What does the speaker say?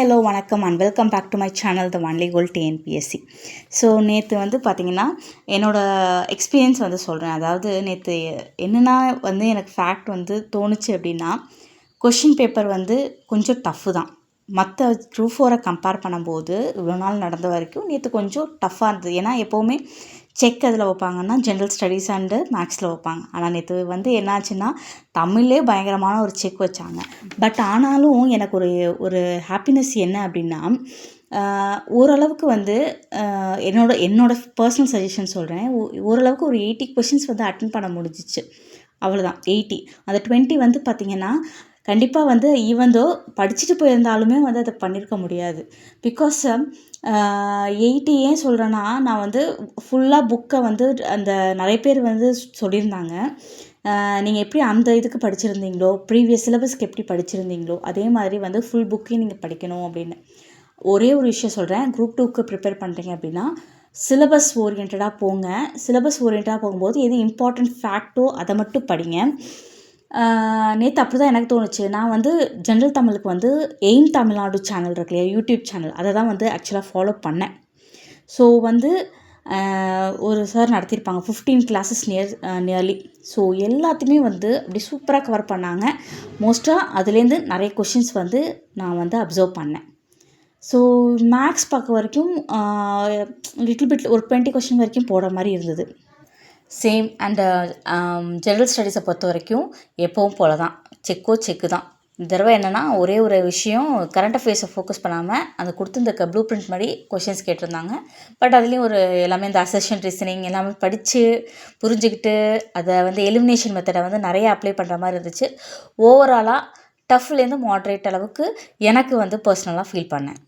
Hello வணக்கம் and welcome back to my channel the only goal TNPSC. So நேற்று வந்து பார்த்திங்கன்னா என்னோடய எக்ஸ்பீரியன்ஸ் வந்து சொல்கிறேன். அதாவது நேற்று என்னென்னா வந்து எனக்கு ஃபேக்ட் வந்து தோணுச்சு அப்படின்னா, கொஷின் பேப்பர் வந்து கொஞ்சம் டஃப்பு தான். மற்ற குரூப் 4 கம்பேர் பண்ணும்போது இவ்வளோ நாள் நடந்த வரைக்கும் நேற்று கொஞ்சம் டஃப்பாக இருந்தது. ஏன்னா எப்போவுமே செக் எதில் வைப்பாங்கன்னா ஜென்ரல் ஸ்டடீஸ் அண்டு மேக்ஸில் வைப்பாங்க. ஆனால் நேற்று வந்து என்னாச்சுன்னா தமிழ்லே பயங்கரமான ஒரு செக் வச்சாங்க. பட் ஆனாலும் எனக்கு ஒரு ஒரு ஹாப்பினஸ் என்ன அப்படின்னா, ஓரளவுக்கு வந்து என்னோட பர்சனல் சஜஷன் சொல்கிறேன். ஓரளவுக்கு ஒரு 80 கொஷின்ஸ் வந்து அட்டென்ட் பண்ண முடிஞ்சிச்சு. அவ்வளோதான் 80. அந்த 20 வந்து பார்த்திங்கன்னா கண்டிப்பாக வந்து ஈவன் தோ படிச்சுட்டு போயிருந்தாலுமே வந்து அதை பண்ணியிருக்க முடியாது. பிகாஸ் 80 ஏன் சொல்கிறேன்னா, நான் வந்து ஃபுல்லாக புக்கை வந்து அந்த நிறைய பேர் வந்து சொல்லியிருந்தாங்க, நீங்கள் எப்படி அந்த இதுக்கு படிச்சிருந்தீங்களோ, ப்ரீவியஸ் சிலபஸ்க்கு எப்படி படிச்சிருந்தீங்களோ அதே மாதிரி வந்து ஃபுல் புக்கையும் நீங்கள் படிக்கணும் அப்படின்னு. ஒரே ஒரு விஷயம் சொல்கிறேன், குரூப் 2க்கு ப்ரிப்பேர் பண்ணுறீங்க அப்படின்னா சிலபஸ் ஓரியன்டாக போங்க. சிலபஸ் ஓரியன்டாக போகும்போது எது இம்பார்ட்டண்ட் ஃபேக்டோ அதை மட்டும் படிங்க. நேற்று அப்படி தான் எனக்கு தோணுச்சு. நான் வந்து ஜென்ரல் தமிழுக்கு வந்து எய்ம் தமிழ்நாடு சேனல் இருக்கு இல்லையா, யூடியூப் சேனல், அதை தான் வந்து ஆக்சுவலாக ஃபாலோ பண்ணேன். ஸோ வந்து ஒரு சார் நடத்தியிருப்பாங்க 15 கிளாஸஸ் நியர்லி. ஸோ எல்லாத்தையுமே வந்து அப்படி சூப்பராக கவர் பண்ணாங்க. மோஸ்ட்டாக அதுலேருந்து நிறைய கொஷின்ஸ் வந்து நான் வந்து அப்சர்வ் பண்ணேன். ஸோ மேக்ஸ் பார்க்க வரைக்கும் லிட்டில் பிட் ஒரு 20 கொஷின் வரைக்கும் போடுற மாதிரி இருந்தது. சேம் அண்டு ஜென்ரல் ஸ்டடீஸை பொறுத்த வரைக்கும் எப்போவும் போல தான், செக்கு தான். இந்த தடவை என்னென்னா ஒரே ஒரு விஷயம், கரண்ட் அஃபேர்ஸை ஃபோக்கஸ் பண்ணாமல் அந்த கொடுத்துருந்த ப்ளூ பிரிண்ட் மாதிரி கொஷின்ஸ் கேட்டிருந்தாங்க. பட் அதுலேயும் ஒரு எல்லாமே இந்த அசெஷன் ரீசனிங் எல்லாமே படித்து புரிஞ்சுக்கிட்டு அதை வந்து எலிமினேஷன் மெத்தடை வந்து நிறைய அப்ளை பண்ணுற மாதிரி இருந்துச்சு. ஓவராலாக டஃப்லேருந்து மாட்ரேட் அளவுக்கு எனக்கு வந்து பர்சனலாக ஃபீல் பண்ணேன்.